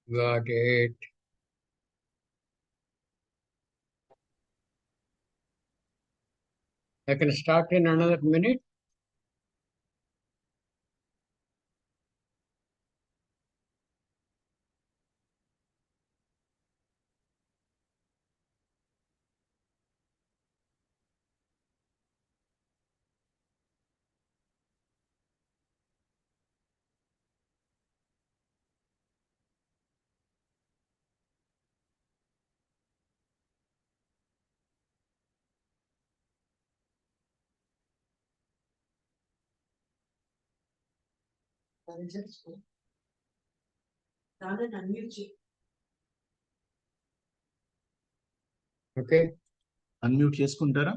Got it. I can start in another minute. Okay. Unmute చేసుకుంటారా?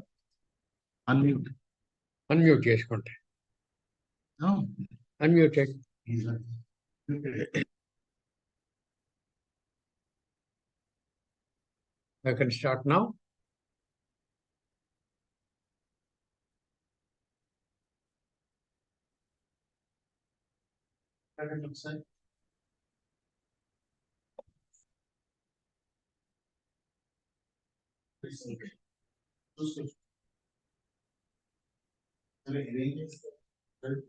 Unmute Unmute చేసుకుంటా. Unmuted. I can start now.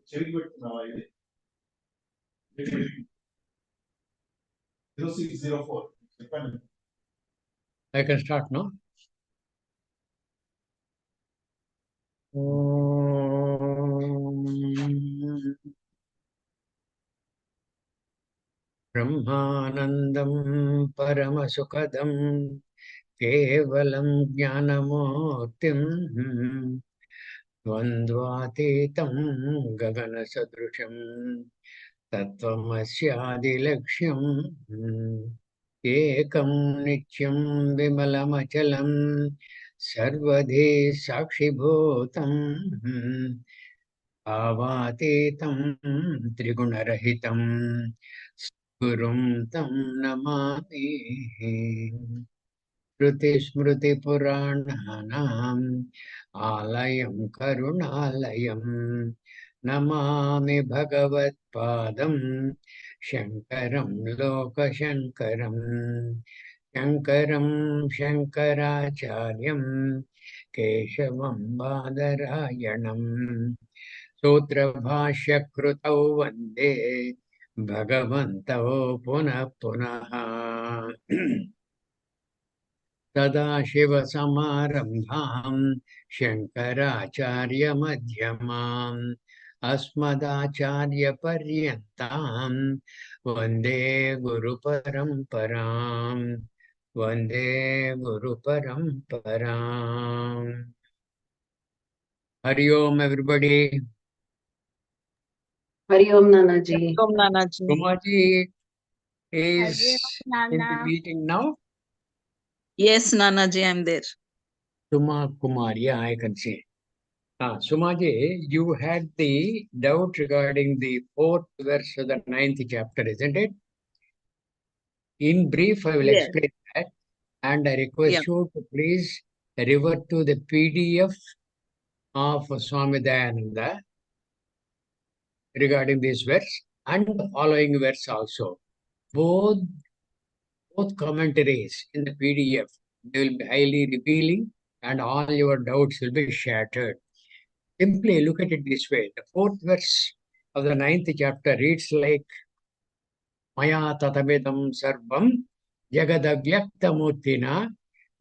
చెవికి పెట్టుకున్నావా ఇది? 0604 చెప్పండి. I can start now. ब्रह्मानन्दं परमसुखदं केवलं ज्ञानमूर्तिं द्वन्द्वातीतं गगनसदृशं तत्त्वमस्यादिलक्ष्यम् एकं नित्यं विमलमचलं सर्वधी साक्षिभूतं भावातीतं त्रिगुणरहितं गुरुं तं नमामि। श्रुतिस्मृतिपुराणानाम् आलयं करुणालयं नमामि भगवत्पादं शङ्करं लोकशङ्करं शङ्करं शङ्कराचार्यं केशवं बादरायणम् सूत्रभाष्यकृतौ वन्दे भगवन्तौ पुनः पुनः सदाशिवसमारम्भां शङ्कराचार्यमध्यमाम् अस्मदाचार्यपर्यन्तां वन्दे गुरुपरम्पराम् वन्दे गुरुपरम्पराम्। Hari Om, everybody. Hari Om Nana ji. Om Nanna ji. Kumaji is Hari Om, in the Nanna. meeting now. Yes, Nanna ji, I'm there. Suma Kumar, yeah, I can see. Sumaji, you had the doubt regarding the 4th verse of the 9th chapter, isn't it? In brief, I will Yes. explain that, and I request Yeah. you to please revert to the PDF of Swami Dayananda regarding this verse and the following verse also. Both commentaries in the PDF, they will be highly revealing and all your doubts will be shattered. Simply look at it this way. The 4th verse of the 9th chapter reads like Maya tatamidam sarvam jagadavyakthamurtina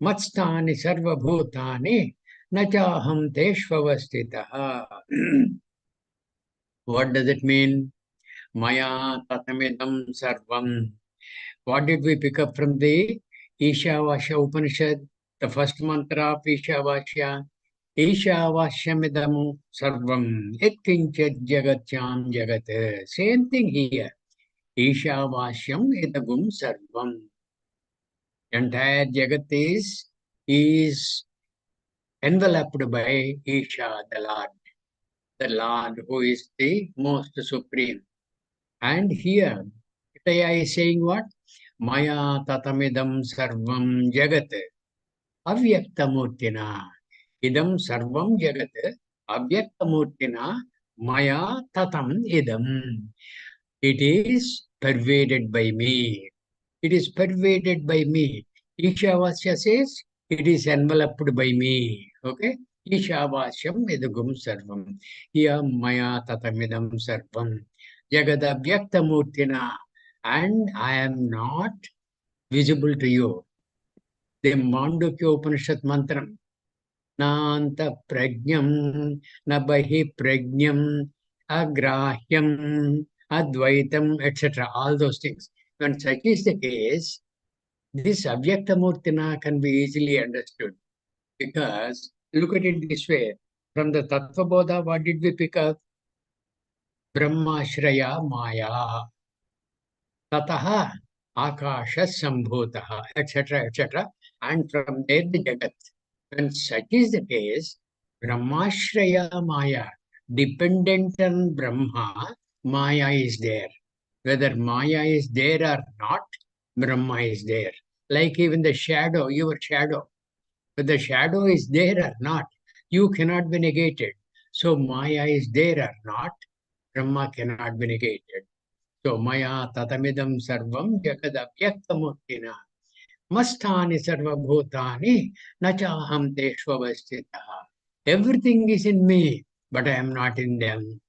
matstani sarvabhutani nachaham teshvavastitaha. What does it mean? Maya tatamidam sarvam. What did we pick up from the Ishavasya Upanishad, the first mantra of Ishavasya? Ishavashyamidam sarvam etkinchat jagatyam jagat. Same thing here. Ishavasyam idagum sarvam. Entire jagat is enveloped by Isha, the Lord who is the most supreme. And here, Kitaya is saying what? Maya tatamidam sarvam jagat avyaktamurtina. Idam sarvam jagat avyaktamurtina maya tatam idam. It is pervaded by me. It is pervaded by me. Ishavasya says it is enveloped by me. Okay? Ishavasyam idugum sarvam. Yam maya tatamidam sarvam. Jagada vyaktamurtina. And I am not visible to you. The Mandukya Upanishad mantram. Nanta pragyam, nabahi pragyam, agrahyam, advaitam, etc. All those things. When such is the case, this Avyaktamurtina can be easily understood because look at it this way. From the Tattva Bodha, what did we pick up? Brahmashraya Maya, Tataha Akasha Sambhutaha, etc., etc. And from there the Jagat. When such is the case, Brahmashraya Maya, dependent on Brahma, Maya is there. Whether Maya is there or not, Brahma is there. Like even the shadow, your shadow. Whether the shadow is there or not, you cannot be negated. So Maya is there or not, Brahma cannot be negated. So Maya tatamidam sarvam jagadapyaktamurtina. Mastani sarvabhutani nachaham teshvavastitaha. Everything is in me, but I am not in them.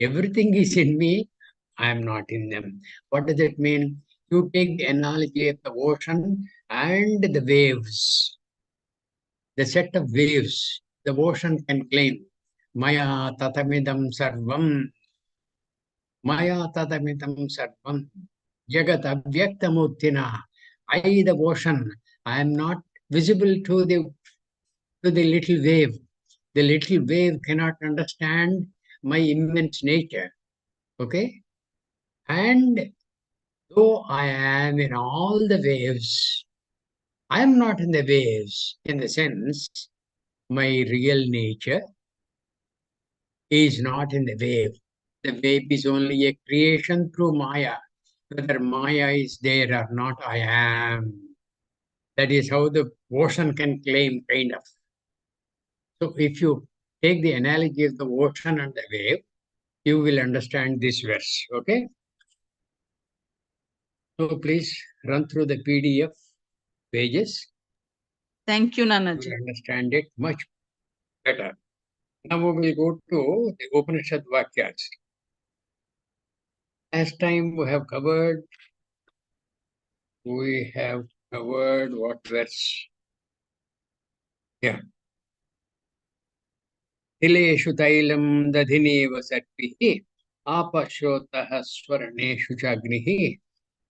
Everything is in me, I am not in them. What does it mean? You take the analogy of the ocean and the waves, the set of waves. The ocean can claim, Maya tatamidam sarvam, Maya tatamidam sarvam, Jagat avyaktamurtina. I, the ocean, I am not visible to the little wave. The little wave cannot understand my immense nature. Okay? And though I am in all the waves, I am not in the waves in the sense my real nature is not in the wave. The wave is only a creation through Maya. Whether Maya is there or not, I am. That is how the ocean can claim, kind of. So if you take the analogy of the ocean and the wave, you will understand this verse. Okay? So please run through the PDF pages. Thank you, You Nanaji. will understand it much better. Now we will go to the Upanishad Vakyas. Last time we have covered what verse? Yeah. Hileshu tailam dadhinev sarpihi apashotah swarneshu chagnihi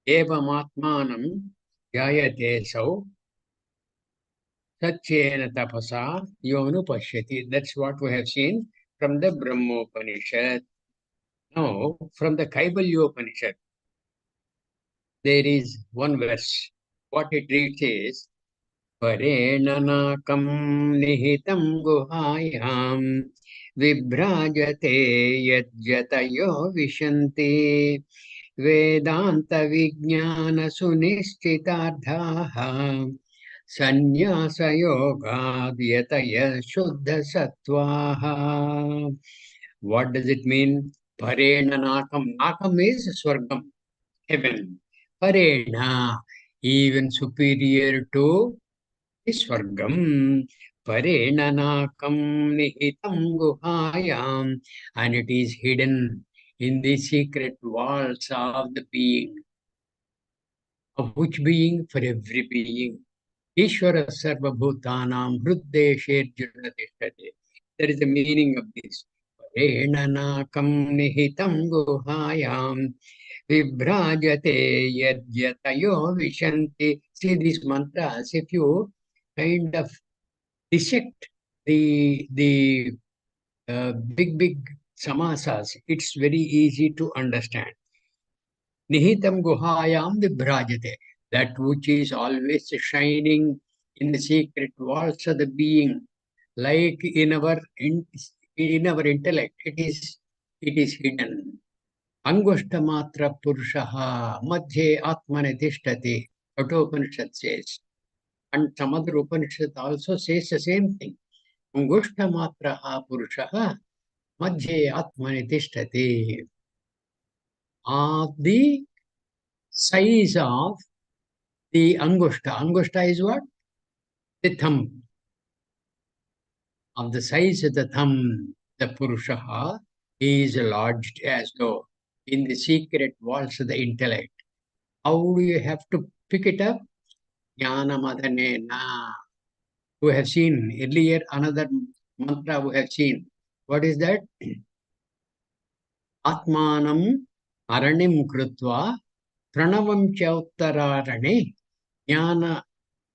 evamatmanam jayate sau satyena tapasa yonu pashyati. That's what we have seen from the Brahmopanishad. Now, from the Kaivalyopanishad, there is one verse. What it reads is, Parenanakam nihitam guhayam vibhrajate yajatayo vishanti vedanta vijnana sunischitarthaha sannyasa yoga yataya shuddha sattvaha. What does it mean? Parenanakam. Nakam is Swargam, heaven. Parena, even superior to Swargam. Parenanakam nihitam guhayam. And it is hidden in the secret walls of the being. Of which being? For every being. Ishvara sarva bhutanam hruddeshe jnatishate. That is the meaning of this. Parenanakam nihitam guhayam. Vibhrajate yadjatayo vishanti. See these mantras, if you kind of dissect the big samasas, it's very easy to understand. Nihitam guhayam vibhrajate. That which is always shining in the secret walls of the being, like in our intellect, it is hidden. Angushtamatra Purushaha Madhye Atmane Tishtati, Kathopanishad says. And some other Upanishad also says the same thing. Angushtamatra Purushaha Madhye Atmane Tishtati. Of the size of the Angushta. Angushta is what? The thumb. Of the size of the thumb, the Purusha is lodged as though in the secret walls of the intellect. How do you have to pick it up? Jnana Madanena. We have seen earlier another mantra we have seen. What is that? Atmanam aranim krutva pranavam chauttararane jnana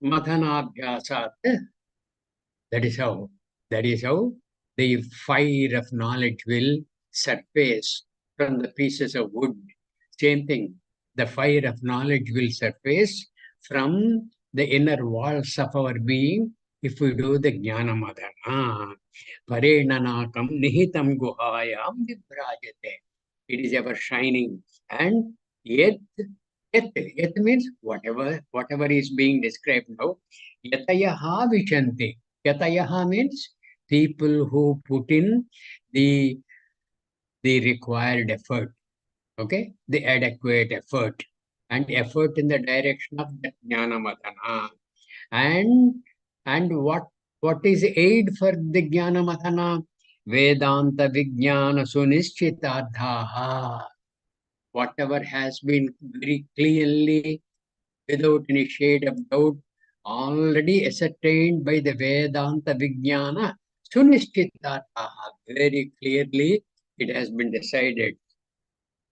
madhanabhyasat. That is how. That is how the fire of knowledge will surface from the pieces of wood. Same thing. The fire of knowledge will surface from the inner walls of our being if we do the jnana madhana. Parenanakam nihitam guhayam vibrajate. It is ever shining. And yet, yet means whatever is being described now. Yatayaha vichanti. Yatayaha means people who put in the required effort, okay, the adequate effort, and effort in the direction of the jnana madhana. And what is aid for the jnana madhana? Vedanta vijnana sunischitarthaha. Whatever has been very clearly, without any shade of doubt, already ascertained by the Vedanta Vijnana, Sunischitartaha, very clearly it has been decided.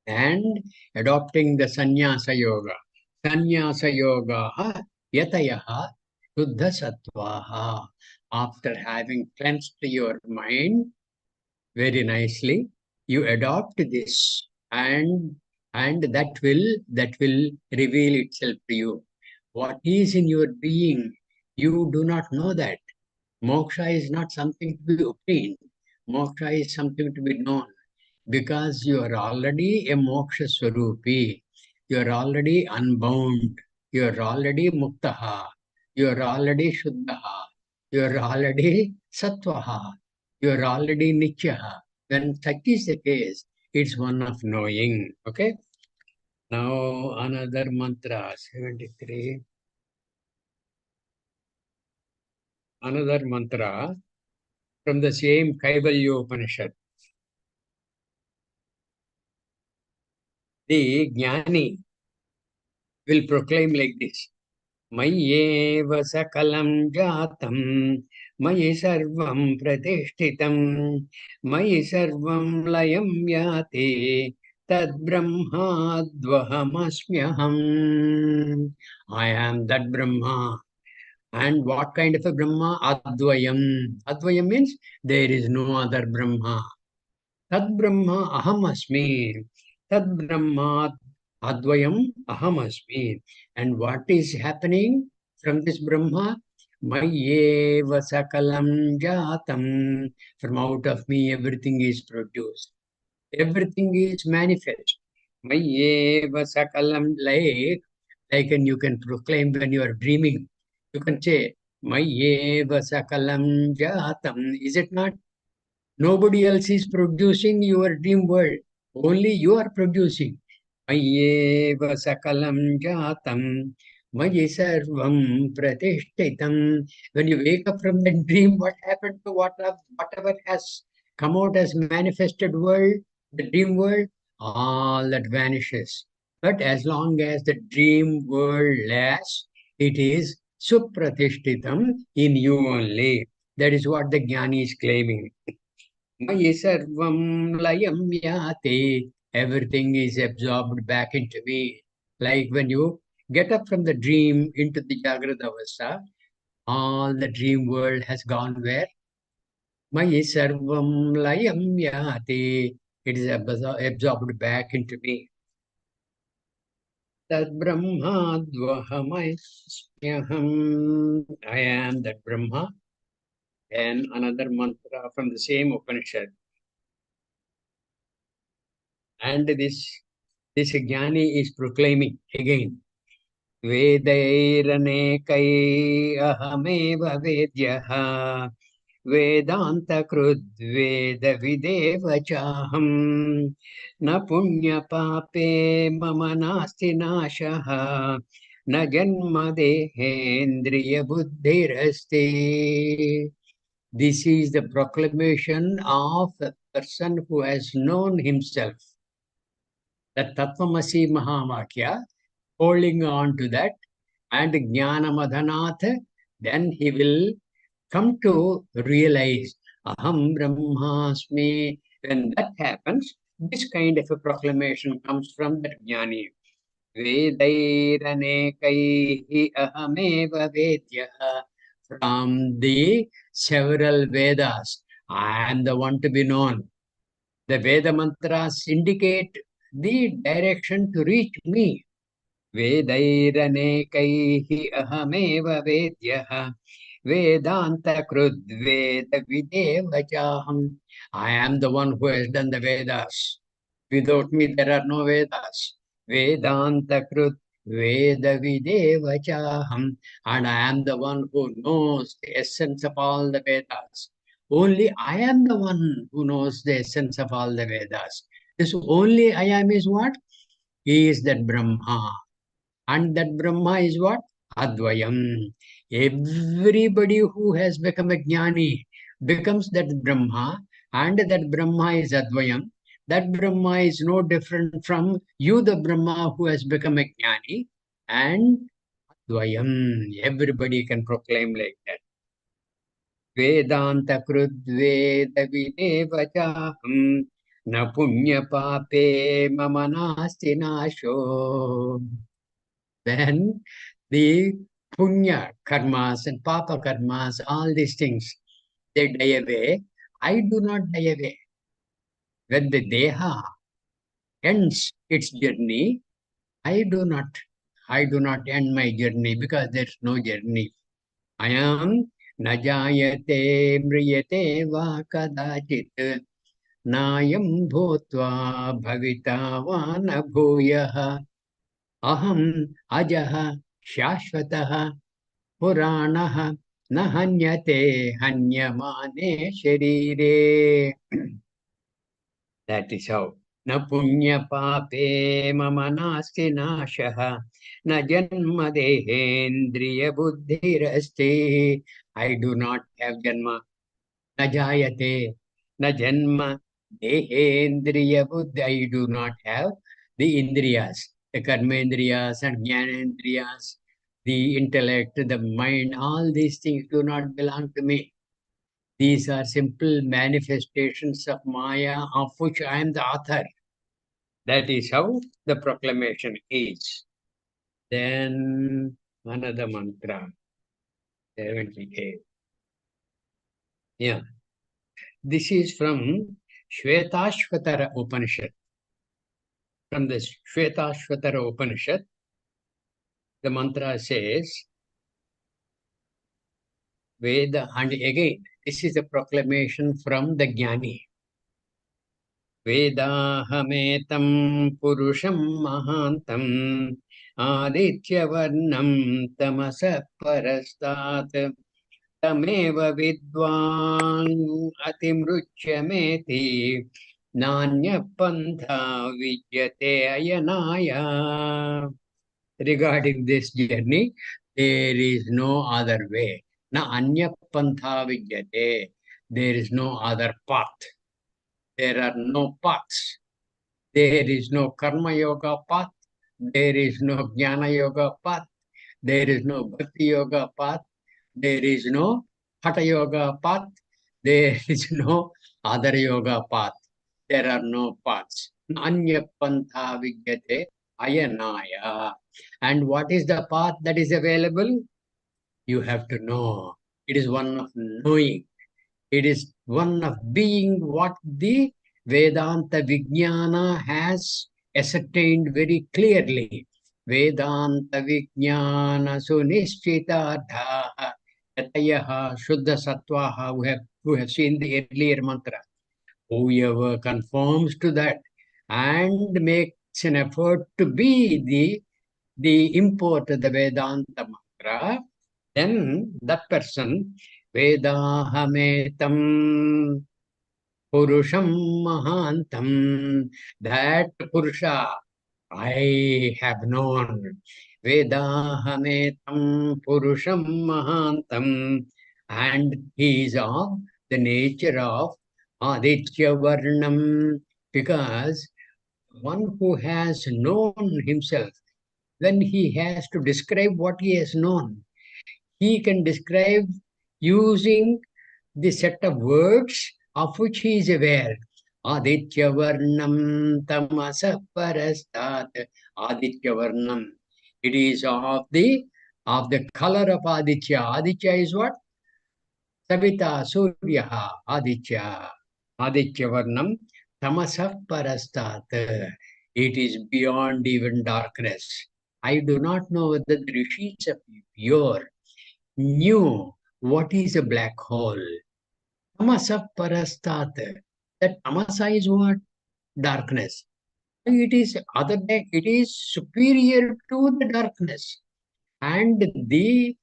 And adopting the Sannyasa Yoga. Sannyasa Yoga, Yatayaha, Shuddha Sattvaha. After having cleansed your mind very nicely, you adopt this, and that will reveal itself to you. What is in your being, you do not know that. Moksha is not something to be obtained. Moksha is something to be known, because you are already a moksha swarupi. You are already unbound. You are already muktaha. You are already shuddhaha. You are already sattvaha. You are already nityaha. When such is the case, it's one of knowing. Okay? Now another mantra, 73. Another mantra from the same Kaivalya Upanishad. The Jnani will proclaim like this. मय्येव सकलं जातं मयि सर्वं प्रतिष्ठितं मयि सर्वं लयं याति तद्ब्रह्माद्वहमस्म्यहम्. I am that Brahma. And what kind of a Brahma? Advayam. Advayam means there is no other Brahma. Tad Brahma aham asmi. Tad Brahma advayam aham asmi. And what is happening from this Brahma? Mayyeva sakalam jatam. From out of me everything is produced. Everything is manifest. Mayyeva sakalam, like and you can proclaim when you are dreaming. You can say, Mayyeva sakalam jatam. Is it not? Nobody else is producing your dream world. Only you are producing. Mayyeva sakalam jatam. Mayi sarvam pratishtitam. When you wake up from the dream, what happened to whatever has come out as manifested world, the dream world, all that vanishes. But as long as the dream world lasts, it is supratishtitam in you only. That is what the Jnani is claiming. Mayi sarvam layam yate. Everything is absorbed back into me. Like when you get up from the dream into the Jagrata Avastha, all the dream world has gone where? Mayi sarvam layam yate. It is absorbed back into me. Tad Brahma dvahamai smyaham. I am that Brahma. And another mantra from the same Upanishad. And this Jnani is proclaiming again. Vedairanekaihi ahameva vedyaha Vedanta Veda Videva Chaham Na Punya Pape Mama Nasti Nashaha न जन्म देहेन्द्रिय बुद्धिरस्ति. This is the proclamation of a person who has known himself. The Tattvamasi Mahavakya, holding on to that, and Jnana Madhanath, then he will come to realize Aham Brahmasmi. When that happens, this kind of a proclamation comes from that Jnani. Vedairanekai ahameva vedya. From the several Vedas, I am the one to be known. The Veda mantras indicate the direction to reach me. Vedairanekai ahameva vedya. Vedanta krud veda videvachaham. I am the one who has done the Vedas. Without me, there are no Vedas. Vedanta krut veda videvachaham. And I am the one who knows the essence of all the Vedas. Only I am the one who knows the essence of all the Vedas. This only I am is what? He is that Brahma. And that Brahma is what? Advayam. Everybody who has become a jnani becomes that Brahma, and that Brahma is Advayam. That Brahma is no different from you, the Brahma who has become a jnani, and Advayam. Everybody can proclaim like that. Vedanta krud veda videvachaham na punya pape mama nasti nasho. Then the punya karmas and papa karmas, all these things, they die away. I do not die away. When the deha ends its journey, I do not end my journey because there's no journey. I am najayate mriyate va kadachit nayam bhutva bhavita va na bhuyah aham ajaha shashvatah Puranaha na hanyate hanyamane sharire. That is how. Na punya pape mama nasti nashaha na janma dehendriya buddhirasti. I do not have janma. Na jayate na janma dehendriya buddhi. I do not have the indriyas, the karmendriyas and jnanendriyas, the intellect, the mind, all these things do not belong to me. These are simple manifestations of Maya, of which I am the author. That is how the proclamation is. Then another mantra, 78. Yeah. This is from Shvetashvatara Upanishad. From the Shvetashvatara Upanishad, the mantra says, Veda, and again, this is a proclamation from the Jnani. Vedahametam purusham mahantam adityavarnam tamasa parastat tameva vidvan atimruchyameti nanya pantha vidyate ayanaya. Regarding this journey, there is no other way. Na anya pantha vidyate. There is no other path. There are no paths. There is no karma yoga path. There is no jnana yoga path. There is no bhakti yoga path. There is no hatha yoga path. There is no other yoga path. There are no paths. Anya pantha vidyate ayanaya. And what is the path that is available? You have to know. It is one of knowing. It is one of being what the Vedanta Vijnana has ascertained very clearly. Vedanta Vijnana Sunishchitartha Yatayaha Shuddha Sattvaha, who have seen the earlier mantra. Whoever conforms to that and makes an effort to be the import of the Vedanta mantra, then that person, Vedahametam Purusham Mahantam, that Purusha I have known. Vedahametam Purusham Mahantam, and he is of the nature of Aditya Varnam, because one who has known himself, when he has to describe what he has known, he can describe using the set of words of which he is aware. Aditya Varnam Tamasa Parastat. Aditya Varnam. It is of the color of Aditya. Aditya is what? Savita, Surya, Aditya. Aditya Varnam Tamasa Parastat. It is beyond even darkness. I do not know whether the rishis of yore knew what is a black hole. Tamasa parastat. That tamasa is what? Darkness. It is other than it is superior to the darkness. And the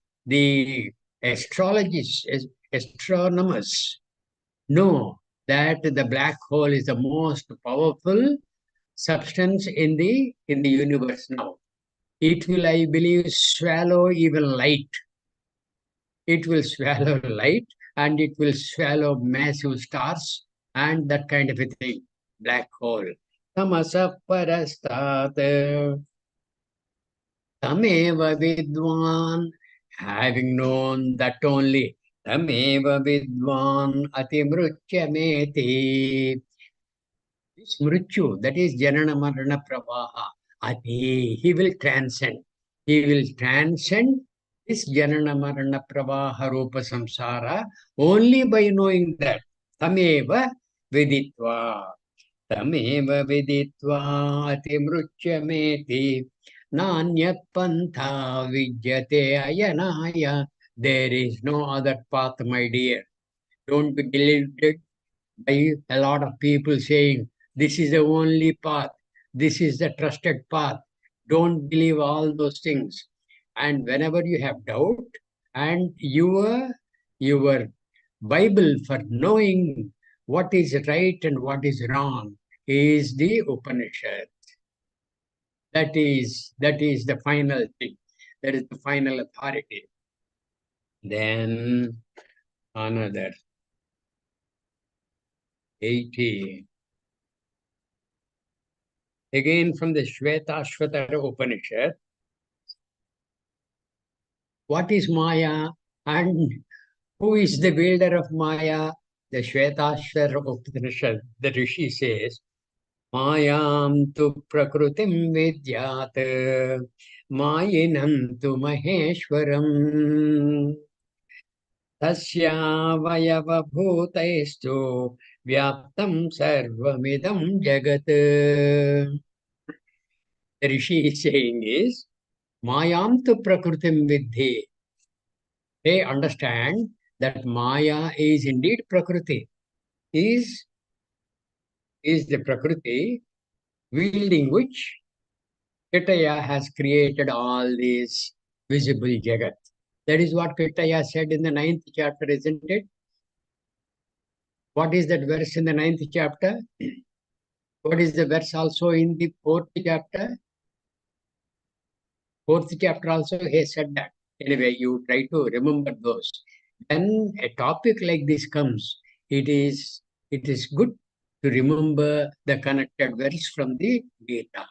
astrologists, astronomers know that the black hole is the most powerful substance in the universe now. It will, I believe, swallow even light. It will swallow light, and it will swallow massive stars and that kind of a thing. Black hole. Tamasa parastat tameva vidwan. Having known that only. Tameva vidwan atimrutyameti. This mrityu, that is janana marana pravaha. He will transcend. He will transcend this janana marana pravaha rupa samsara only by knowing that. Tameva viditva. Tameva viditva atimrutyameti. Nanyat pantha vidyate ayanaya. There is no other path, my dear. Don't be deluded by a lot of people saying, this is the only path, this is the trusted path. Don't believe all those things. And whenever you have doubt, and your Bible for knowing what is right and what is wrong is the Upanishad. That is the final thing. That is the final authority. Then another 80. Again from the Shvetashvatara Upanishad. What is Maya and who is the builder of Maya? The Shvetashvatara Upanishad, the Rishi says, Mayam tu prakrutim vidyat, Mayinam tu maheshwaram, Tasya vayava bhutaistu, Vyaptam sarvamidam jagat. The Rishi is saying is, Mayam tu prakrutim vidhi. They understand that Maya is indeed Prakriti, is, is the Prakriti wielding which Kitaya has created all these visible Jagat. That is what Kitaya said in the 9th chapter, isn't it? What is that verse in the 9th chapter? What is the verse also in the 4th chapter? 4th chapter also he said that. Anyway, you try to remember those. When a topic like this comes, it is good to remember the connected verse from the Gita.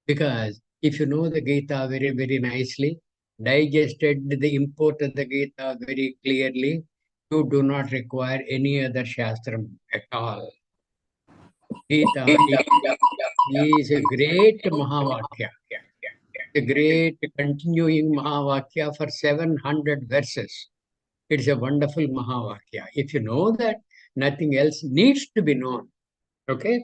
Because if you know the Gita very, very nicely, digested the import of the Gita very clearly, you do not require any other Shastram at all. Gita is a great Mahavakya, a great continuing Mahavakya for 700 verses. It's a wonderful Mahavakya. If you know that, nothing else needs to be known. Okay?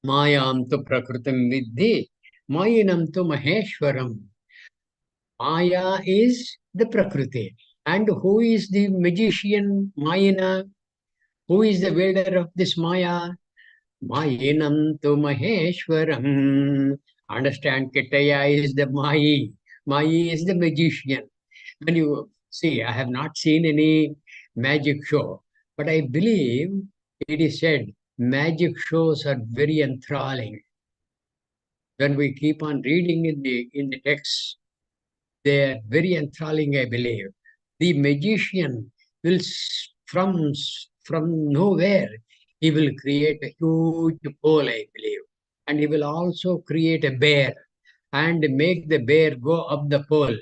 Mayam tu prakrutam vidhi, Mayinam tu maheshwaram. Maya is the Prakriti. And who is the magician Mayina? Who is the builder of this Maya? Mayinam tu maheshwaram. Understand, Kitaya is the Mayi. Mayi is the magician. When you see, I have not seen any magic show, but I believe it is said magic shows are very enthralling. when we keep on reading in the text, they are very enthralling, I believe. The magician will from nowhere he will create a huge pole, I believe, and he will also create a bear and make the bear go up the pole,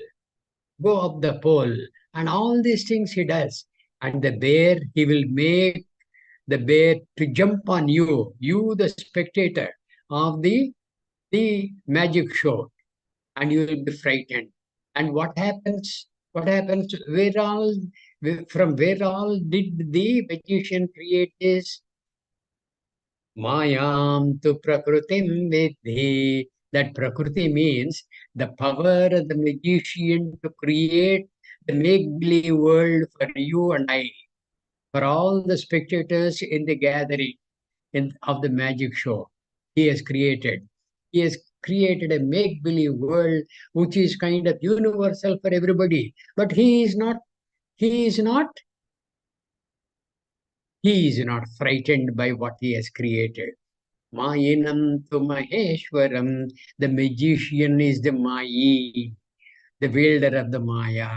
and all these things he does. And the bear, he will make the bear to jump on you the spectator of the magic show, and you will be frightened. And what happens? What happens? From where all did the magician create this? Mayam tu prakritim vidhi. That prakriti means the power of the magician to create the make-believe world for you and I, for all the spectators in the gathering of the magic show. He has created. He has created a make-believe world which is kind of universal for everybody. But he is not, he is not frightened by what he has created. Mayinam tu Maheshwaram. The magician is the Mayi, the wielder of the Maya.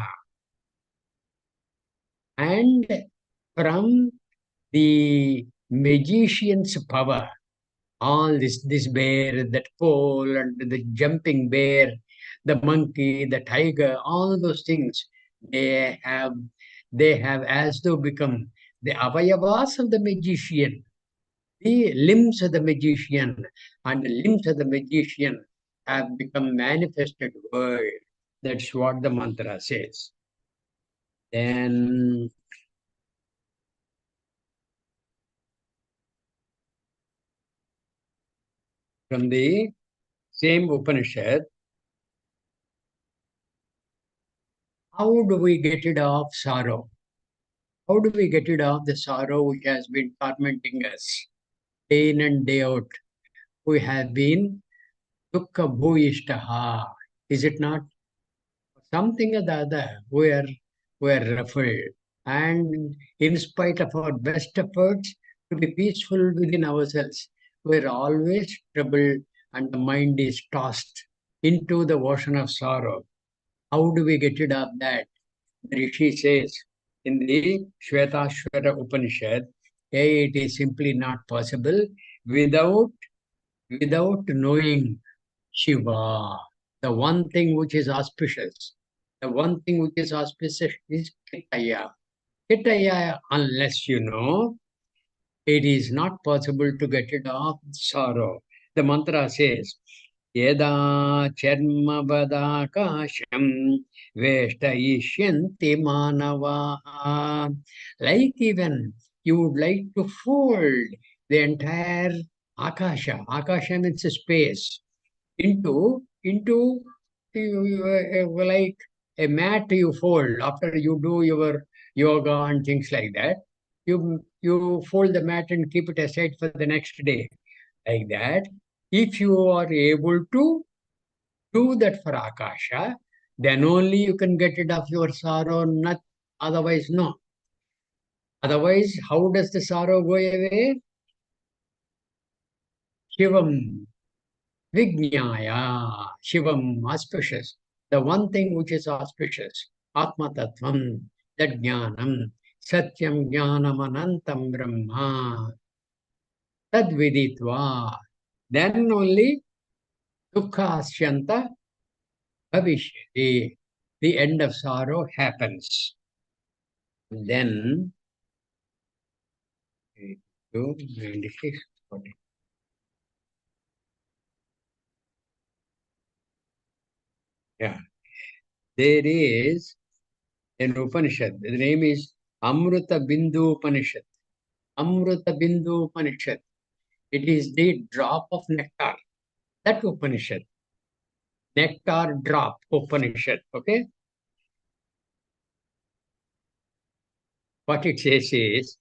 And from the magician's power, all this bear, that pole, and the jumping bear, the monkey, the tiger, all those things, they have they have as though become the avayavas of the magician, the limbs of the magician, and the limbs of the magician have become manifested world. That's what the mantra says. Then from the same Upanishad, how do we get rid of sorrow? How do we get rid of the sorrow which has been tormenting us day in and day out? We have been dukkha bhuyishtaha. Is it not? Something or the other, we are ruffled. And in spite of our best efforts to be peaceful within ourselves, we're always troubled and the mind is tossed into the ocean of sorrow. How do we get rid of that? The Rishi says in the Shvetashvara Upanishad, hey, it is simply not possible without knowing Shiva. The one thing which is auspicious, the one thing which is auspicious is Kitaya. Kitaya, unless you know, it is not possible to get rid of sorrow. The mantra says, Yeda charma vadakasham veshtayishyanti manava. Like even you would like to fold the entire akasha. Akasha means space into like a mat you fold after you do your yoga and things like that. You fold the mat and keep it aside for the next day. Like that, if you are able to do that for Akasha, then only you can get rid of your sorrow, not otherwise, no. Otherwise, how does the sorrow go away? Shivam Vijnaya, Shivam, auspicious. The one thing which is auspicious, Atma Tattvam, that Jnanam, Satyam Jnanam Anantam Brahma, Tad Viditva. Then only Dukkha Asyanta Bhavishyati. The end of sorrow happens. Then, 96, 40. Yeah, there is an Upanishad. The name is Amrita Bindu Upanishad. Amrita Bindu Upanishad. It is the drop of nectar. That Upanishad. Nectar drop Upanishad. Okay. What it says is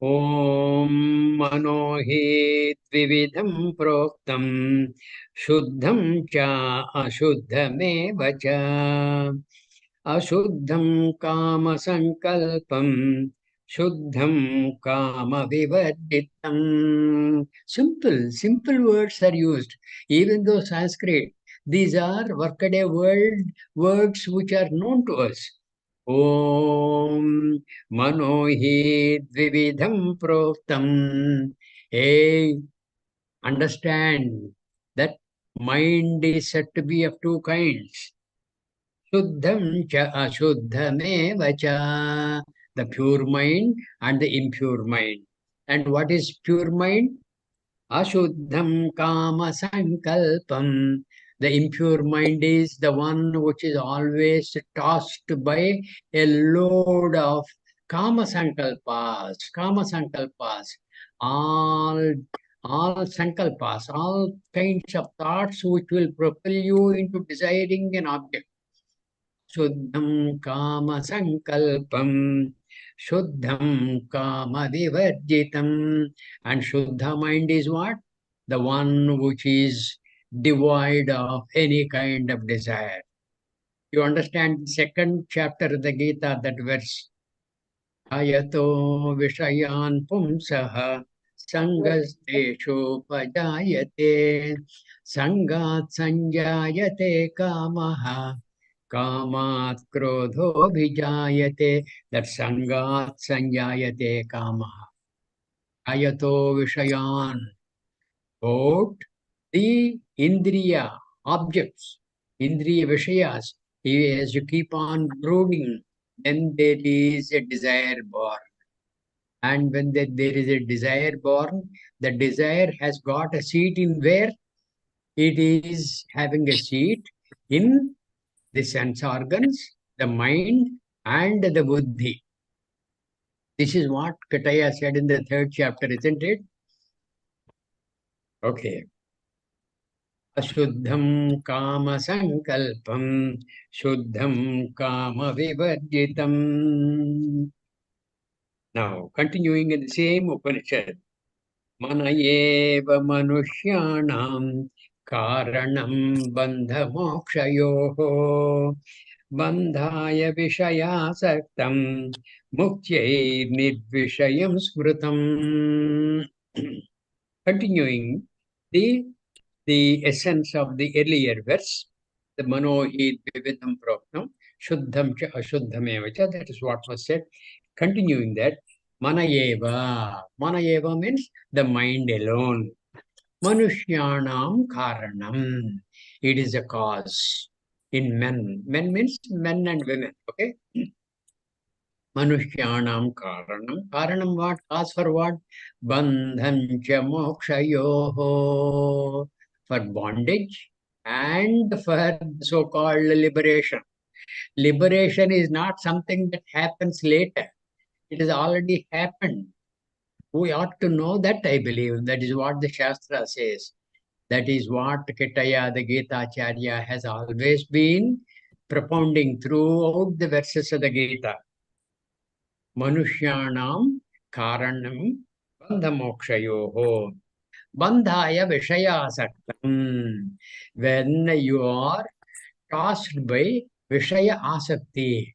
Om Manohi Dvividham Proktam Shuddham Cha Ashuddhameva Cha Ashuddham Kama Sankalpam Shuddham kama vivarjitam. Simple words are used. Even though Sanskrit, these are workaday words which are known to us. Om Manohi Dvividham Proktam. Hey, understand that mind is said to be of two kinds. Shuddham cha ashuddhameva cha. The pure mind and the impure mind. And what is pure mind? Ashuddham kama sankalpam. The impure mind is the one which is always tossed by a load of kama sankalpas. Kama sankalpas. All, all sankalpas, all kinds of thoughts which will propel you into desiring an object. Shuddham kama sankalpam. Shuddham kama vivarjitam. And Shuddha mind is what? The one which is devoid of any kind of desire. You understand the second chapter of the Gita, that verse. Ayato vishayan pumsaha sangasteshu pajayate sangat sanjayate kamaha kamat krodho bhijayate. That sangat sanjayate kamaha. Ayato vishayan. About the indriya objects, indriya vishayas. As you keep on growing, then there is a desire born. And when there is a desire born, the desire has got a seat in where? It is having a seat in the sense organs, the mind, and the buddhi. This is what Kataya said in the third chapter, isn't it? Okay. Ashuddham kama sankalpam, shuddham kama vivarjitam. Now, continuing in the same Upanishad. Mana eva manushyanam karanam bandha mokshayoho bandhaya vishayasaktam mukyai nirvishayam smrutam. Continuing the essence of the earlier verse, the manohi vividam proktam shuddham cha ashuddhameva cha, that is what was said. Continuing that, manayeva. Manayeva means the mind alone. Manushyanam karanam. It is a cause in men. Men means men and women. Okay. Manushyanam karanam. Karanam what? Cause for what? Bandhan cha mokshayoho. For bondage and for so-called liberation. Liberation is not something that happens later. It has already happened. We ought to know that, I believe. That is what the Shastra says. That is what Kitaya, the Gita Acharya, has always been propounding throughout the verses of the Gita. Manushyanam karanam bandhamokshayoho bandhaya vishayasaktam. When you are tossed by vishaya asakti,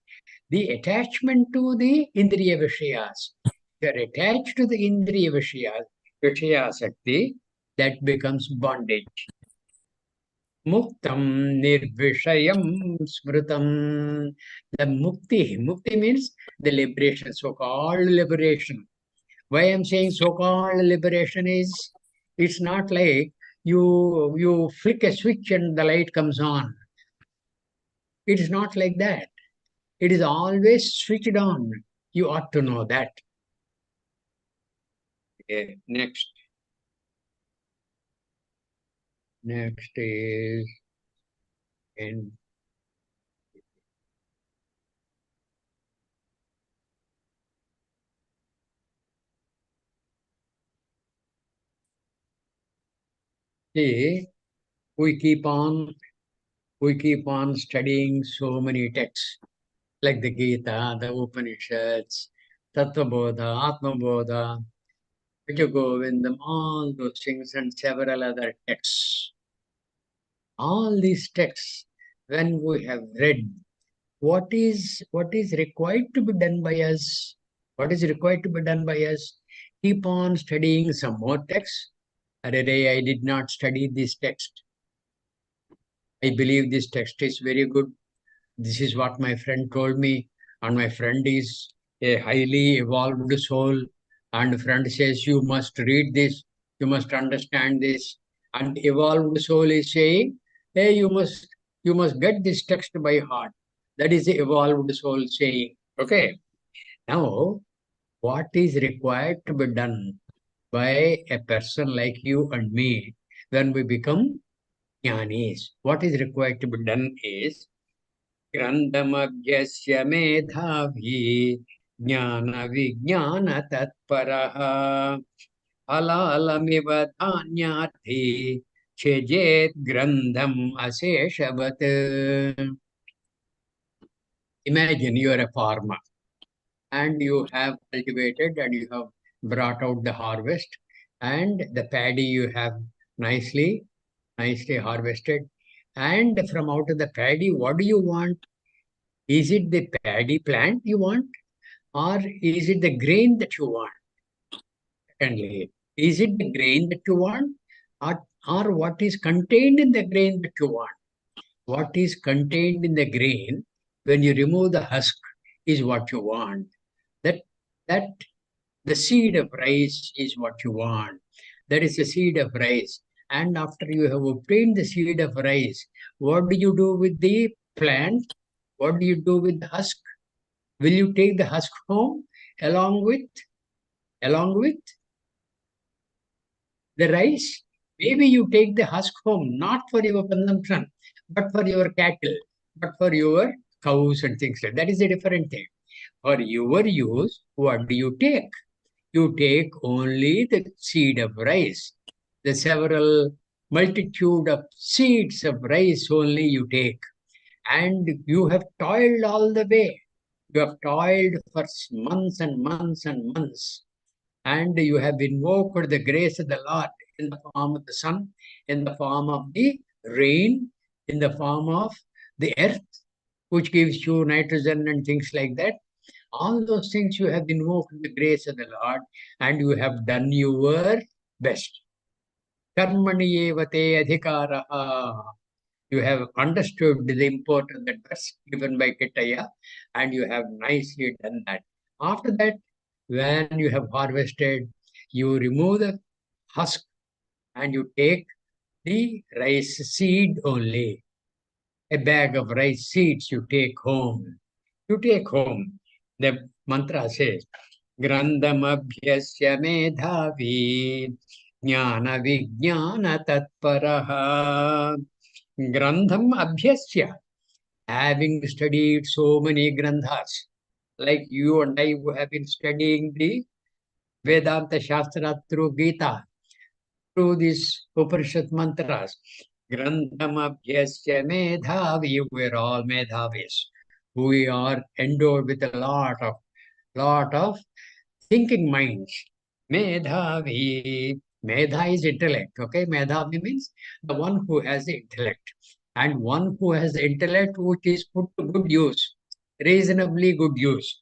the attachment to the indriya vishayas. You are attached to the indriya vishayas, vishayasakti, that becomes bondage. Muktam nirvishayam smrutam. The mukti means the liberation, so-called liberation. Why I'm saying so-called liberation is, it's not like you flick a switch and the light comes on. It is not like that. It is always switched on. You ought to know that. Okay, next. Next is, and see, we keep on studying so many texts like the Gita, the Upanishads, Tattvabodha, Atmabodha, Vijayagovindam, all those things, and several other texts. All these texts, when we have read, what is required to be done by us? What is required to be done by us? Keep on studying some more texts. Array, I did not study this text. I believe this text is very good. This is what my friend told me, and my friend is a highly evolved soul. And friend says, you must read this, you must understand this. And evolved soul is saying, hey, you must get this text by heart. That is the evolved soul saying. Okay. Now, what is required to be done by a person like you and me when we become jnanis? What is required to be done is ग्रन्थमभ्यस्य मेधावी ज्ञानविज्ञानतत्परः हलालमिव धान्यार्थी त्यजेत् ग्रन्थम् अशेषवत्. Imagine you are a farmer and you have cultivated and you have brought out the harvest, and the paddy you have nicely harvested, and from out of the paddy, what do you want? Is it the paddy plant you want, or is it the grain that you want? Secondly, is it the grain that you want, or what is contained in the grain that you want? What is contained in the grain when you remove the husk is what you want. That the seed of rice is what you want. That is the seed of rice. And after you have obtained the seed of rice, what do you do with the plant? What do you do with the husk? Will you take the husk home along with the rice? Maybe you take the husk home not for your consumption, but for your cattle, but for your cows and things like that. That is a different thing. For your use, what do you take? You take only the seed of rice. The several multitude of seeds of rice only you take. And you have toiled all the way. You have toiled for months and months and months. And you have invoked the grace of the Lord in the form of the sun, in the form of the rain, in the form of the earth, which gives you nitrogen and things like that. All those things you have invoked the grace of the Lord, and you have done your best. Karmani evate adhikaraha. You have understood the import of the verse given by Kittaya, and you have nicely done that. After that, when you have harvested, you remove the husk and you take the rice seed only. A bag of rice seeds you take home. You take home. The mantra says, Grandhamabhyasya medhavi jnana vijnana tatparaha. Grandham abhyasya, having studied so many granthas, like you and I who have been studying the Vedanta Shastra through Gita, through these Upanishad mantras. Grandhamabhyasya medhavi, we're all medhavis. We are endowed with a lot of thinking minds. Medhavi. Medha is intellect. Okay, Medhavi means the one who has the intellect. And one who has the intellect which is put to good use, reasonably good use.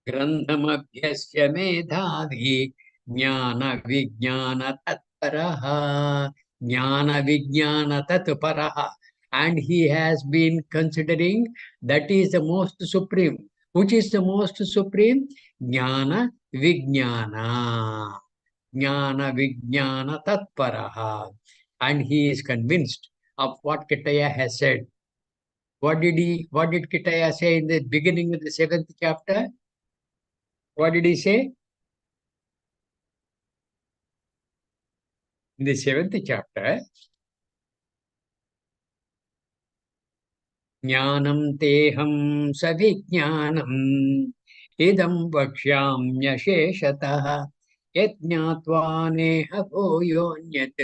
Grandhamabhyasya medhavi jnana vijnana tatparaha. Jnana vijnana tatparaha. And he has been considering that is the most supreme. Which is the most supreme? Jnana vijnana. Jnana vijnana tatparaha. And he is convinced of what Kittaya has said. What did Kittaya say in the beginning of the 7th chapter? What did he say? In the 7th chapter, Jnanam teham savijnanam idam vakshamyasheshatah yat jnatva neha bhoyonyat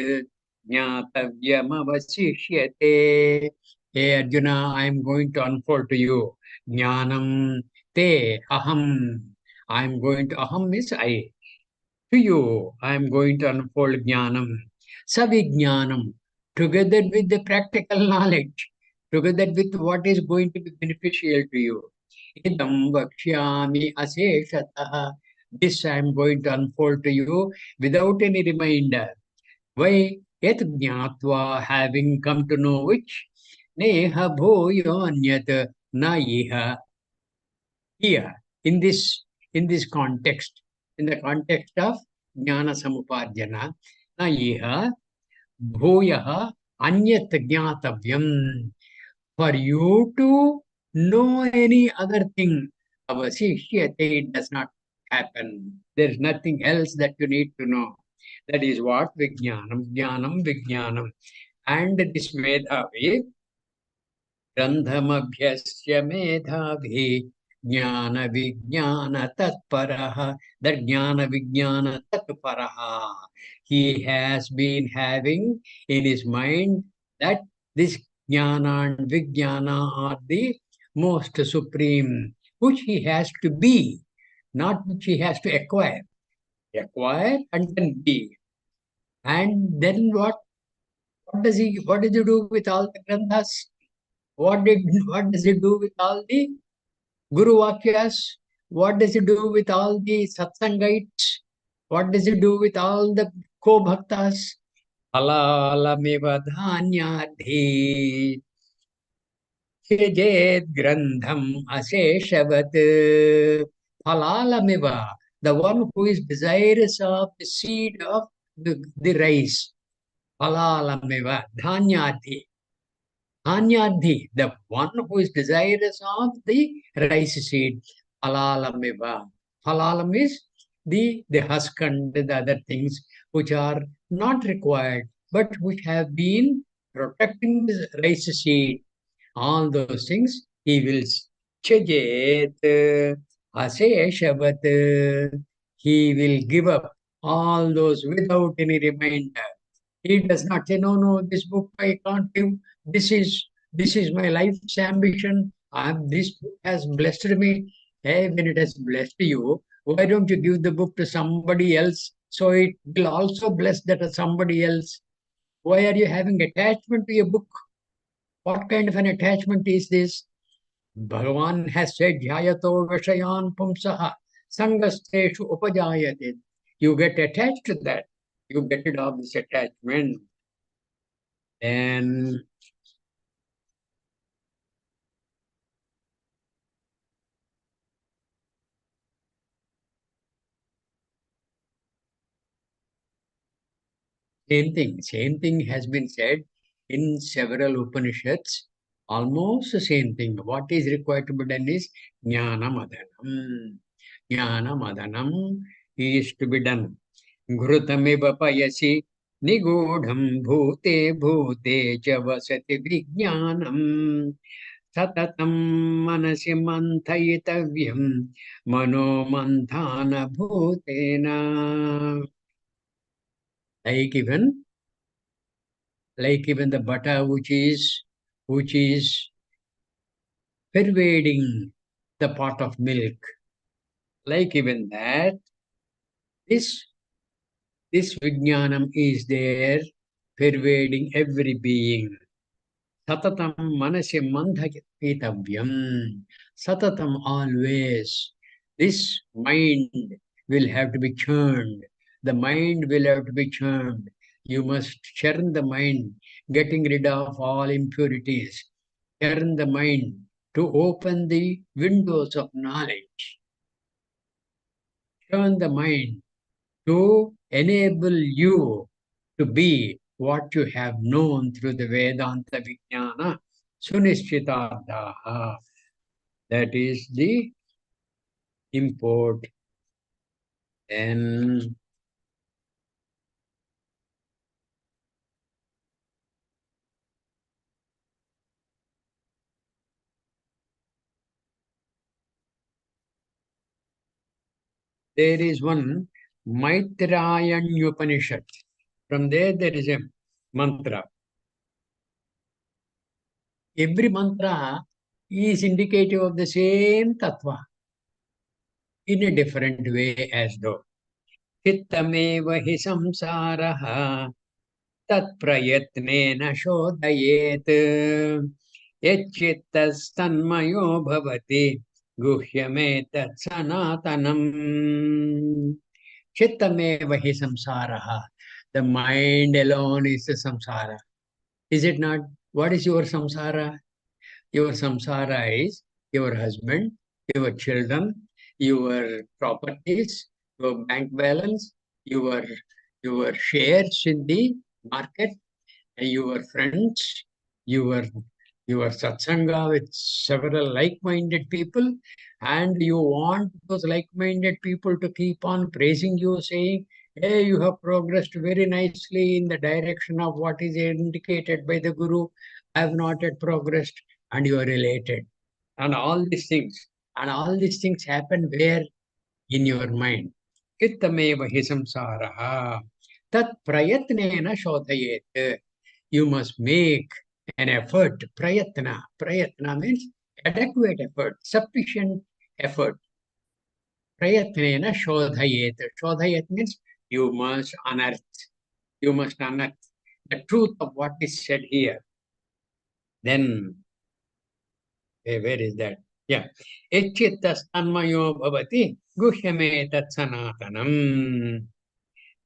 jnatavyamavasishyate. Hey Arjuna, I am going to unfold to you. Jnanam te aham. I am going to, aham is I. To you, I am going to unfold jnanam, savijnanam, together with the practical knowledge, together with what is going to be beneficial to you. Idam vakshyami aseshatah. This I am going to unfold to you without any reminder. Why? Yet jnatva, having come to know which, neha bhoyo anyat na iha. Here, in this context, in the context of jnana samuparjana, na iha bhoyaha anyat jnatavyam. For you to know any other thing, avasishyate, it does not happen. There is nothing else that you need to know. That is what Vijnanam, Jnanam, Vijnanam. And this Medhavi, Grandhamabhyasya Medhavi, Jnana Vijnana Tatparaha, that Jnana Vijnana Tatparaha. He has been having in his mind that this Jnana and Vijnana are the most supreme, which he has to be, not which he has to acquire. Acquire and then be. And then what? What does he do with all the granthas? What does he do with all the Guru Vakyas? What does he do with all the Satsangites? What does he do with all the Co-Bhaktas? Alalameva dhanyadhi Chejed Grandham Aseshavat Palalameva, the one who is desirous of the seed of the rice. Palalameva dhanyadhi. Anyadhi, the one who is desirous of the rice seed, halalameva. Halalam is the husk and the other things which are not required, but which have been protecting the rice seed. All those things he will chajet, aseshavat. He will give up all those without any reminder. He does not say, no, no, this book I can't give. This is this is my life's ambition. This book has blessed me. Hey, when it has blessed you, why don't you give the book to somebody else so it will also bless that somebody else? Why are you having attachment to a book? What kind of an attachment is this? Bhagavan has said, Jhayato Vishayan Pumsaha Sangasteshu Upajayate. You get attached to that. You get rid of this attachment. And same thing has been said in several Upanishads. Almost the same thing. What is required to be done is Jnana Madhanam. Jnana Madhanam is to be done. Ghrutameva payasi nigodham bhute bhute cha vasati vijnanam satatam manasi manthayitavyam mano manthana bhutena. Like even the butter which is pervading the pot of milk, like even that, this this vijnanam is there pervading every being. Satatam manasi mandhakitavyam. Satatam always. This mind will have to be churned. The mind will have to be churned. You must churn the mind, getting rid of all impurities. Churn the mind to open the windows of knowledge. Churn the mind to enable you to be what you have known through the Vedanta Vijnana Sunishchitarthaha. That is the import. And there is one Maitrayan Upanishad. From there is a mantra. Every mantra is indicative of the same tattva in a different way as though. Chittameva hi samsaraha tat prayatnena shodhayet yachittas tanmayo bhavati Guhyame tat sanatanam. Chittameva hi samsaraha. The mind alone is the samsara. Is it not? What is your samsara? Your samsara is your husband, your children, your properties, your bank balance, your your shares in the market, your friends, your your satsanga with several like-minded people, and you want those like-minded people to keep on praising you, saying, "Hey, you have progressed very nicely in the direction of what is indicated by the Guru. I have not yet progressed," and you are related, and all these things, happen where in your mind. Kittameva hi samsaraha. Tat prayatnena shodhayet. You must make an effort. Prayatna. Prayatna means adequate effort, sufficient effort. Prayatnena shodhayet. Shodhayet means you must unearth. You must unearth the truth of what is said here. Then, where is that? Yeah. Echittas bhavati guhyame tat sanatanam.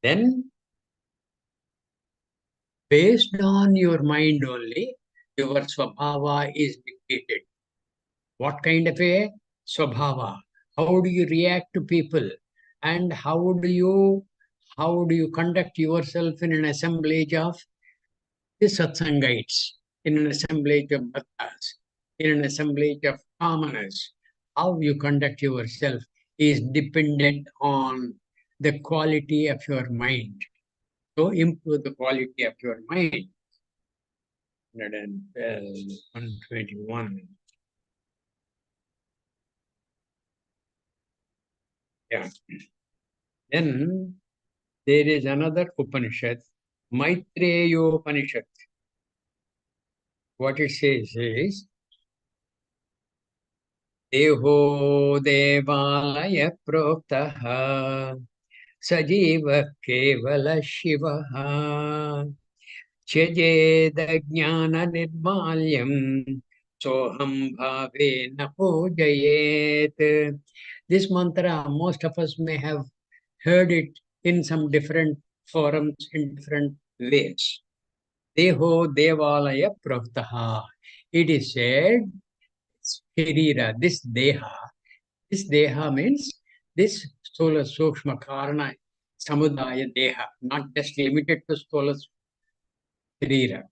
Then, based on your mind only, your swabhava is dictated. What kind of a swabhava? How do you react to people? And how do you conduct yourself in an assemblage of the satsangites, in an assemblage of bhaktas, in an assemblage of commoners? How you conduct yourself is dependent on the quality of your mind. So improve the quality of your mind. 112, 121. Yeah. Then there is another Upanishad, Maitreya Upanishad. What it says is, Deho Devalaya Proktaha Sajiva Kevala Shivaha Chejeda Jnana Nirmalyam Soham Bhavena Pujayet. This mantra, most of us may have heard it in some different forums in different ways. Deho Devalaya Pravtaha. It is said, Sharira, this Deha means this Stula Sukshma Karana Samudaya Deha, not just limited to Stula Sharira.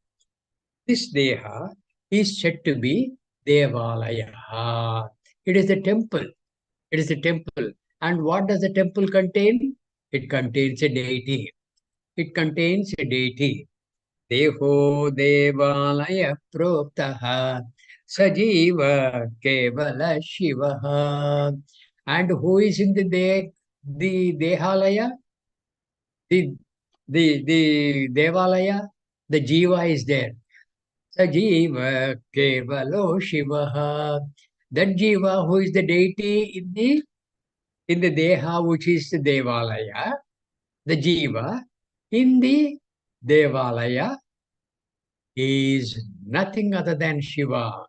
This Deha is said to be Devalaya. It is a temple. It is a temple. And what does the temple contain? It contains a deity. It contains a deity. Deho Devalaya Proktaha Sajiva Kevala Shivaha. And who is in the Dehalaya? The, the Devalaya? The Jiva is there. Sajiva Kevalo Shivaha. That Jiva who is the deity in the Deha, which is the Devalaya, the Jiva in the Devalaya is nothing other than Shiva.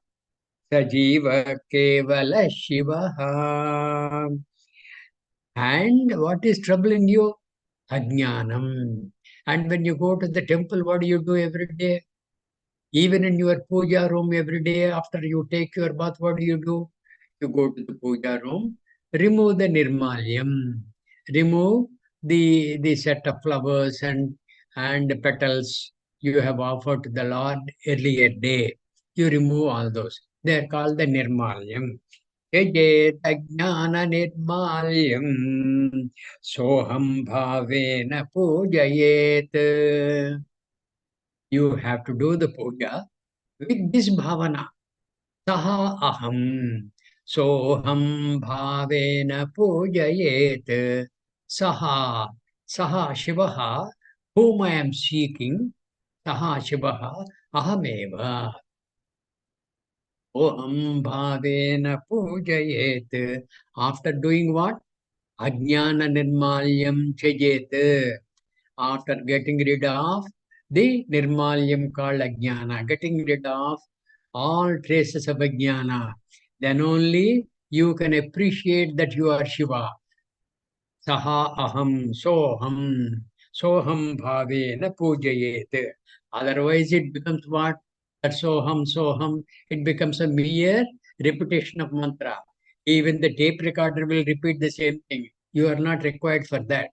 Sajiva Kevala Shiva. And what is troubling you? Ajnanam. And when you go to the temple, what do you do every day? Even in your puja room every day after you take your bath, what do? You go to the puja room, remove the nirmalyam, remove the set of flowers and petals you have offered to the Lord earlier day. You remove all those. They are called the nirmalyam. Yajet ajnana nirmalyam soham bhavena pujayet. You have to do the puja with this bhavana. Saha aham. Soham bhavena pujayet. Saha. Saha Shivaha, whom I am seeking. Saha Shivaha ahameva. Oham bhavena pujayet. After doing what? Ajnana nirmalyam chajet. After getting rid of the nirmalyam called ajnana, getting rid of all traces of ajnana, then only you can appreciate that you are Shiva. Saha aham, soham bhavena pujayet. Otherwise, it becomes what? That soham, it becomes a mere repetition of mantra. Even the tape recorder will repeat the same thing. You are not required for that.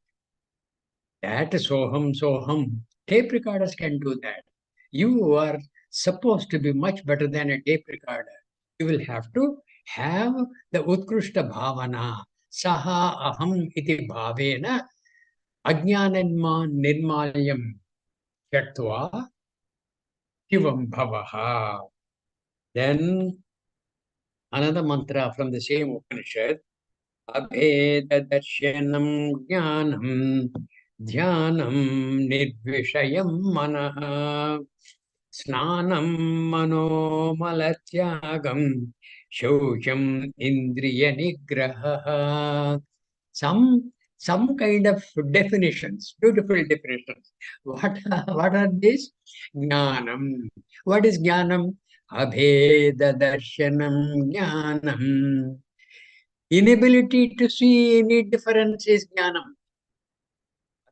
That soham. Tape recorders can do that. You are supposed to be much better than a tape recorder. You will have to have the Utkrishta Bhavana. Saha aham iti bhavena ajnananma nirmalyam kyaktva shivam bhavaha. Then another mantra from the same Upanishad. Abheda darshanam jnanam dhyanam nirvishayam manah snanam manomalatyagam shaucham indriya nigraha. Some kind of definitions, beautiful definitions. What are these? Jnanam. What is jnanam? Abheda darshanam jnanam. Inability to see any difference is jnanam.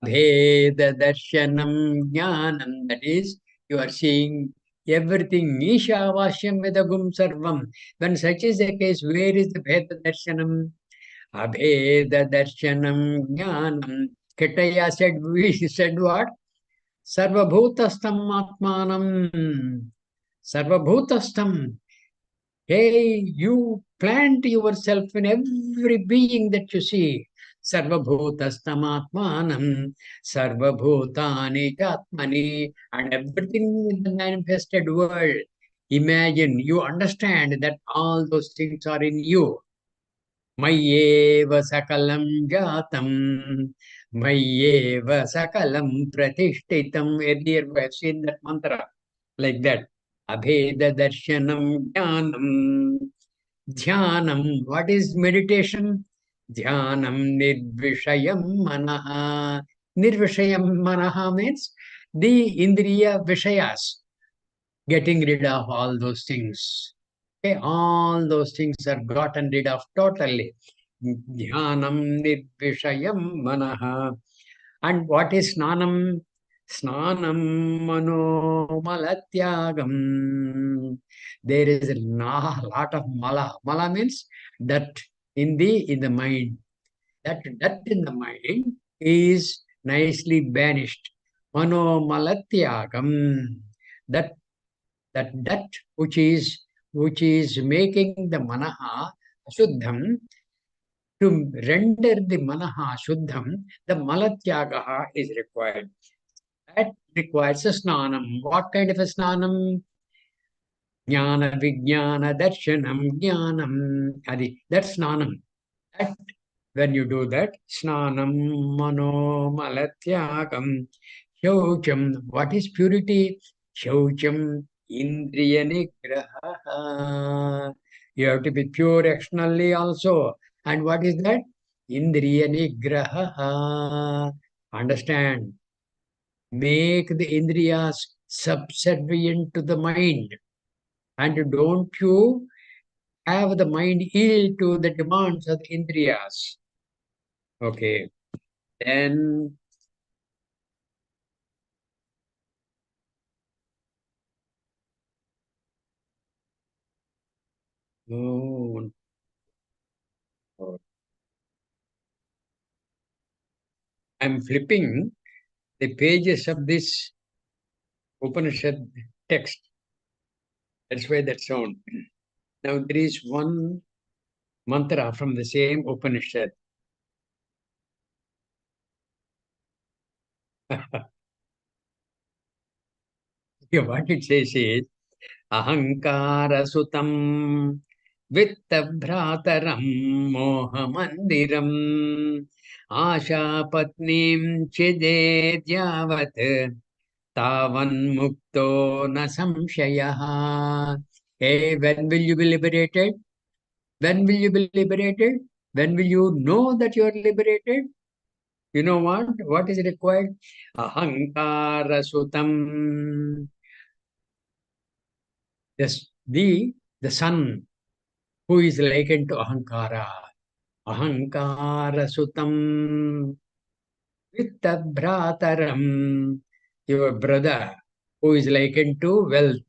Abheda darshanam jnanam. That is, you are seeing everything. Isha vashyam vedagum sarvam. When such is the case, where is the Bheda darshanam? Abheda darshanam jnanam. Ketaya said, we said what? Sarvabhutastam atmanam. Sarvabhutastam. Hey, you plant yourself in every being that you see. Sarvabhutastam sarvabhutani atmani, and everything in the manifested world. Imagine, you understand that all those things are in you. Mayyeva sakalam jatam, mayyeva sakalam pratishtitam. Earlier we have seen that mantra like that. Abheda darshanam jnanam. Dhyanam. What is meditation? Dhyanam nirvishayam manaha. Nirvishayam manaha means the indriya vishayas. Getting rid of all those things. Okay, all those things are gotten rid of totally. Dhyanam nirvishayam manaha. And what is snanam? Snanam manomalatyagam. There is a lot of mala. Mala means dirt in the mind. That dirt in the mind is nicely banished. Manomalatyagam. That that which is making the manaha ashuddham, to render the manaha shuddham, the malatyagaha is required. That requires a snanam. What kind of a snanam? Jnana vijnana darshanam jnanam. That's snanam. That when you do that, snanam mano malatyagam shaucham. What is purity? Shaucham indriya nigraha. You have to be pure externally also. And what is that? Indriya nigraha. Understand? Make the indriyas subservient to the mind. And don't you have the mind yield to the demands of the indriyas. Okay. Then oh, I'm flipping the pages of this Upanishad text. That's why that sound. Now there is one mantra from the same Upanishad. What it says is Ahankara Sutam Vittabhrataram Mohamandiram Asha Patnim Chidedyavat Tavan Mukto Na Samshayaha. Hey, when will you be liberated? When will you be liberated? When will you know that you are liberated? You know what? What is required? Ahankara Sutam. Yes, the sun. who is likened to Ahankara. Ahankara Sutam Vittabhrataram, your brother, who is likened to wealth.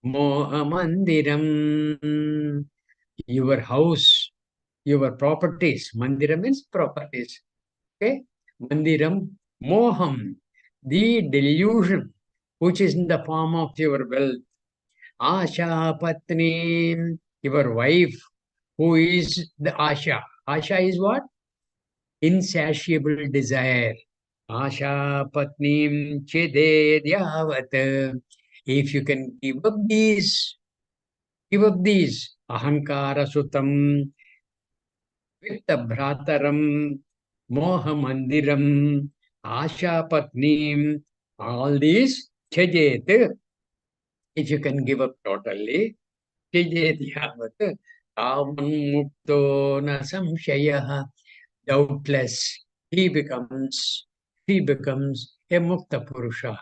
Mohamandiram, your house, your properties. Mandira means properties. Okay? Mandiram, Moham, the delusion, which is in the form of your wealth. Asha Patni, your wife, who is the Asha. Asha is what? Insatiable desire. Asha Patnim Chedeyavat. If you can give up these. Ahankara Sutam, Vitta Bhrataram, Moha Mandiram, Asha Patnim, all these, Chejet, if you can give up totally, Chejet Yavat, Tavan Mukto Na Samshayah, doubtless, he becomes, he becomes a Mukta Purusha.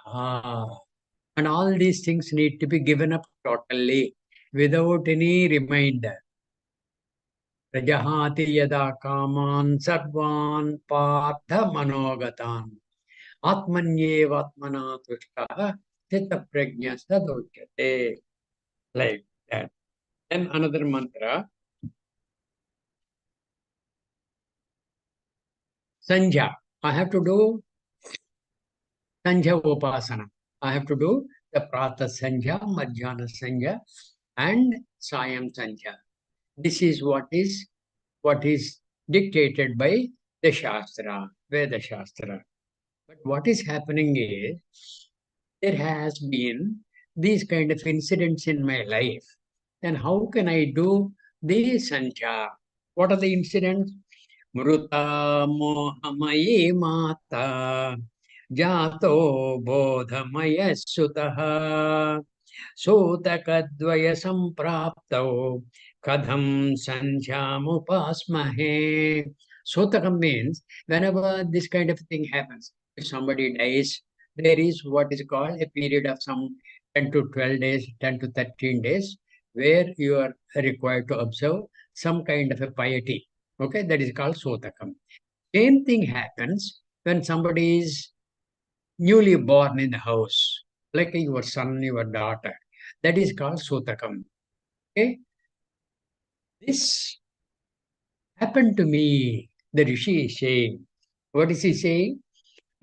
And all these things need to be given up totally, without any reminder. Rajahati yada kaman sarvan partha manogatan. Atmanyevatmana tushtaha chitta prajna sadochyate. Like that. Then another mantra. Sanja. I have to do Sanja Upasana. I have to do the Prata Sanja, Madhyana Sanja, and Sayam Sanja. This is what is dictated by the Shastra, Veda Shastra. But what is happening is there has been these kind of incidents in my life. Then how can I do the Sancha? What are the incidents? Mruta mohamayi mata jato bodhamaya sutaha sotakadvaya sampraptau kadham sanjamupasmahe. Sotakam means whenever this kind of thing happens, if somebody dies, there is what is called a period of some 10 to 12 days, 10 to 13 days, where you are required to observe some kind of a piety. Okay, that is called Sotakam. Same thing happens when somebody is newly born in the house, like your son, your daughter. That is called Sotakam. Okay, this happened to me. The Rishi is saying, what is he saying?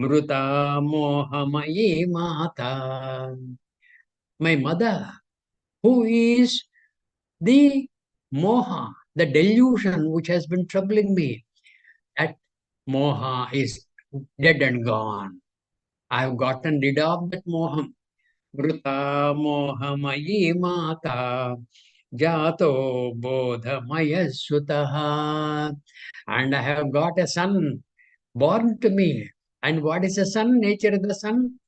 Mruta mohamayi mata. My mother, who is the moha, the delusion which has been troubling me, that moha is dead and gone. I have gotten rid of that moham. Mruta mohamayi mata jato bodhamaya sutaha. And I have got a son born to me. And what is the son? Nature of the son?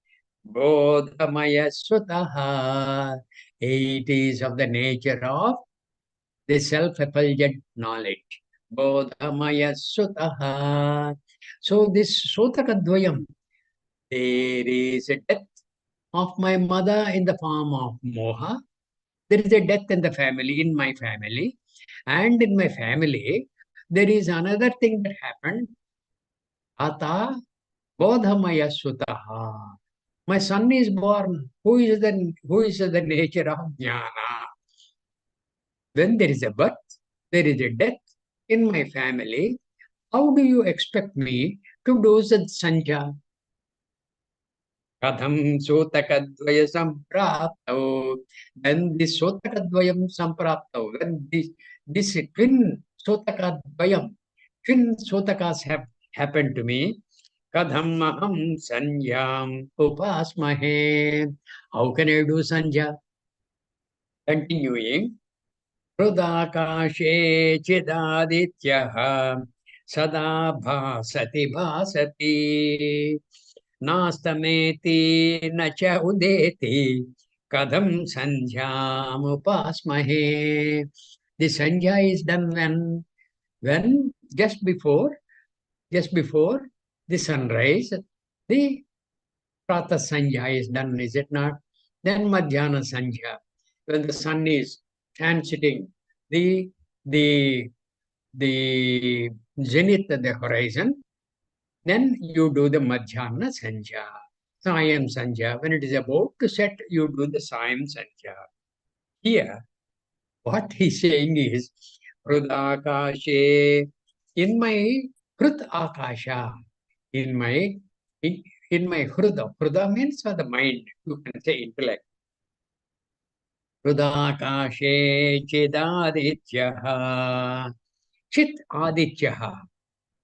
Bodhamaya sutaha. It is of the nature of the self-effulgent knowledge. Bodhamaya sutaha. So this sotakadvayam, there is a death of my mother in the form of moha. There is a death in the family, in my family. And in my family, there is another thing that happened. Ata bodhamaya sutaha. My son is born. Who is the nature of jnana? When there is a birth, there is a death in my family. How do you expect me to do the sanja? Katham sotakadvaya sampraptau. When this sotakadvayam sampraptau, when this twin sotakadvayam, twin sotakas have happened to me, kadham aham sanjam upasmahe. How can I do sanja? Continuing, Rudakashe chidadityaha sada bhasati bhasati nastameti nacha udeti kadam sanjam upasmahe. The sanja is done when just before the sunrise, the prata sanja is done, is it not? Then madhyana sanja, when the sun is transiting the the the zenith of the horizon. Then you do the Madhyana Sanja, Sayam Sanja. When it is about to set, you do the Sayam Sanja. Here, what he's saying is, Hrudakashe, in my Hrud Akasha, in my in, in my Hruda. Hruda means for the mind, you can say intellect. Hrudakashe Chidadityaha. Chit Adityaha.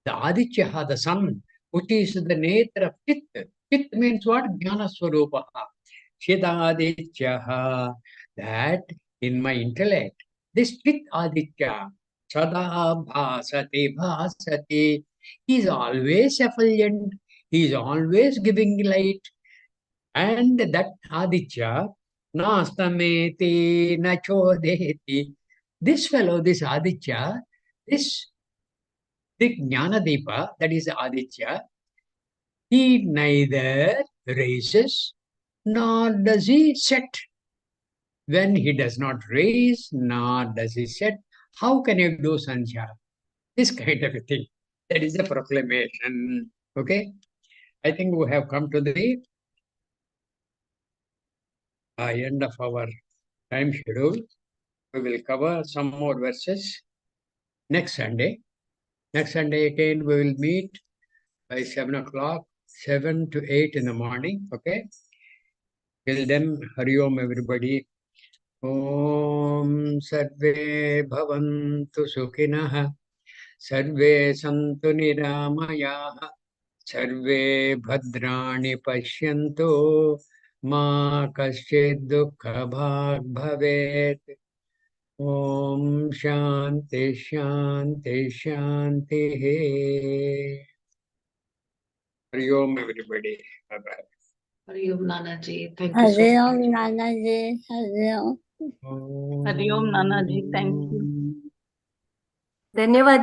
The Adityaha, the sun, which is the nature of Chit. Chit means what? Jnana Swarupaha. Chidadityaha. That in my intellect, this Chit Aditya, Sada Bhasati Bhasati, he is always effulgent, he is always giving light. And that Aditya, Nastameti Nachodeti, this fellow, this Aditya, this the Jnanadeepa, that is Aditya, he neither rises nor does he set. When he does not rise nor does he set, how can you do Sanjha? This kind of a thing. That is a proclamation. Okay? I think we have come to the end of our time schedule. We will cover some more verses next Sunday. Next Sunday again we will meet by 7 o'clock, 7 to 8 in the morning. Okay? Till then, Hari Om everybody. Om Sarve Bhavantu Sukhinah. Sarve Santu Niramayaha. Sarve Bhadrani Pashyantu. Ma Kaschid Dukkha Bhag Bhavet. Om Shanti Shanti Shanti. Hari Om everybody. Bye bye. Hari Om Nana ji. Thank you so Hari much. Om Nana ji. Hari Om. Hari Om Nana ji. Thank you. धन्यवाद